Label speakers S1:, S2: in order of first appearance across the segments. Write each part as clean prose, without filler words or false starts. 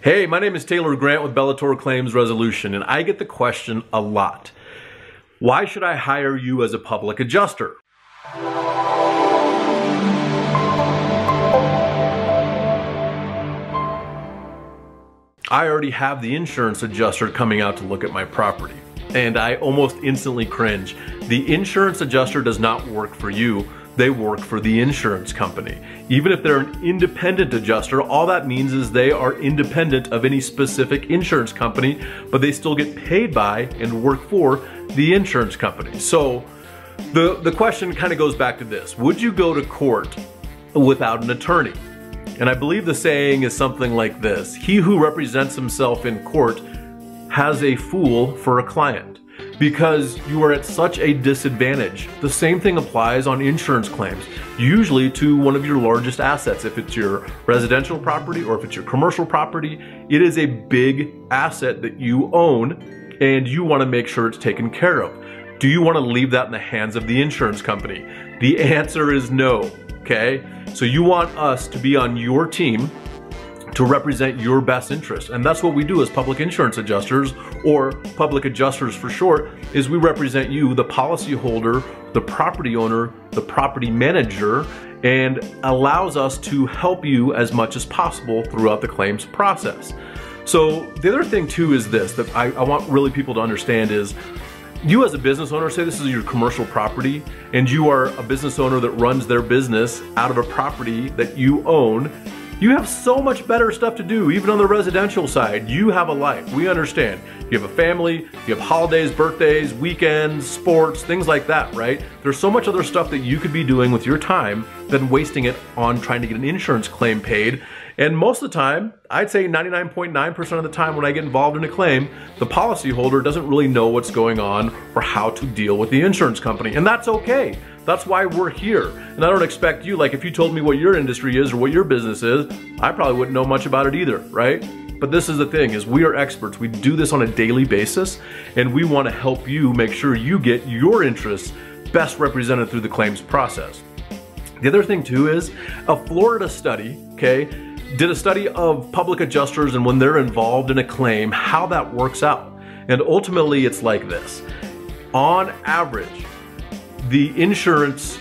S1: Hey, my name is Taylor Grant with Bellator Claims Resolution, and I get the question a lot. Why should I hire you as a public adjuster? I already have the insurance adjuster coming out to look at my property, and I almost instantly cringe. The insurance adjuster does not work for you. They work for the insurance company. Even if they're an independent adjuster, all that means is they are independent of any specific insurance company, but they still get paid by and work for the insurance company. So the question kind of goes back to this. Would you go to court without an attorney? And I believe the saying is something like this: he who represents himself in court has a fool for a client, because you are at such a disadvantage. The same thing applies on insurance claims, usually to one of your largest assets. If it's your residential property or if it's your commercial property, it is a big asset that you own and you want to make sure it's taken care of. Do you want to leave that in the hands of the insurance company? The answer is no, okay? So you want us to be on your team to represent your best interest. And that's what we do as public insurance adjusters, or public adjusters for short, is we represent you, the policyholder, the property owner, the property manager, and allows us to help you as much as possible throughout the claims process. So the other thing too is this, that I want really people to understand is, you as a business owner, say this is your commercial property, and you are a business owner that runs their business out of a property that you own. You have so much better stuff to do, even on the residential side. You have a life, we understand. You have a family, you have holidays, birthdays, weekends, sports, things like that, right? There's so much other stuff that you could be doing with your time than wasting it on trying to get an insurance claim paid. And most of the time, I'd say 99.9% of the time when I get involved in a claim, the policyholder doesn't really know what's going on or how to deal with the insurance company. And that's okay. That's why we're here. And I don't expect you, like if you told me what your industry is or what your business is, I probably wouldn't know much about it either, right? But this is the thing, is we are experts. We do this on a daily basis, and we want to help you make sure you get your interests best represented through the claims process. The other thing too is a Florida study, okay, did a study of public adjusters and when they're involved in a claim, how that works out. And ultimately it's like this. On average, the insurance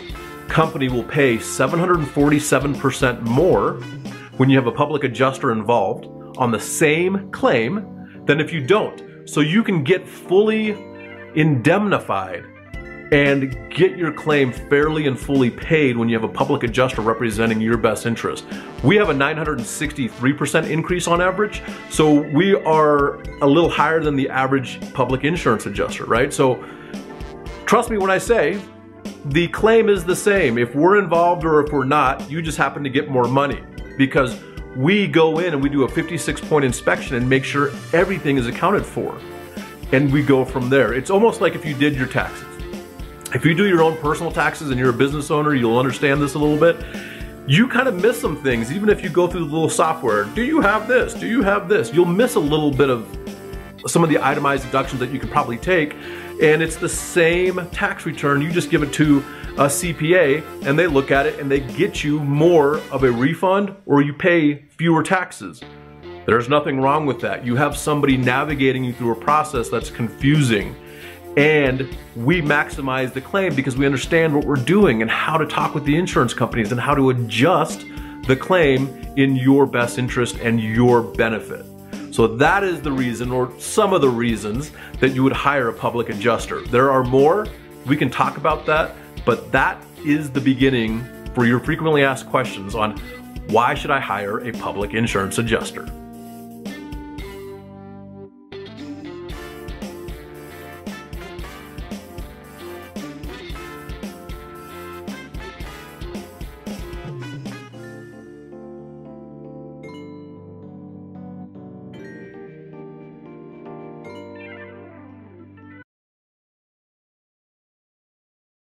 S1: company will pay 747% more when you have a public adjuster involved on the same claim than if you don't. So you can get fully indemnified and get your claim fairly and fully paid when you have a public adjuster representing your best interest. We have a 963% increase on average, so we are a little higher than the average public insurance adjuster, right? So trust me when I say the claim is the same. If we're involved or if we're not, you just happen to get more money, because we go in and we do a 56-point inspection and make sure everything is accounted for. And we go from there. It's almost like if you did your taxes. If you do your own personal taxes and you're a business owner, you'll understand this a little bit. You kind of miss some things, even if you go through the little software. Do you have this? Do you have this? You'll miss a little bit of some of the itemized deductions that you could probably take, and it's the same tax return. You just give it to a CPA and they look at it and they get you more of a refund, or you pay fewer taxes. There's nothing wrong with that. You have somebody navigating you through a process that's confusing, and we maximize the claim because we understand what we're doing and how to talk with the insurance companies and how to adjust the claim in your best interest and your benefit. So that is the reason, or some of the reasons, that you would hire a public adjuster. There are more, we can talk about that, but that is the beginning for your frequently asked questions on why should I hire a public insurance adjuster.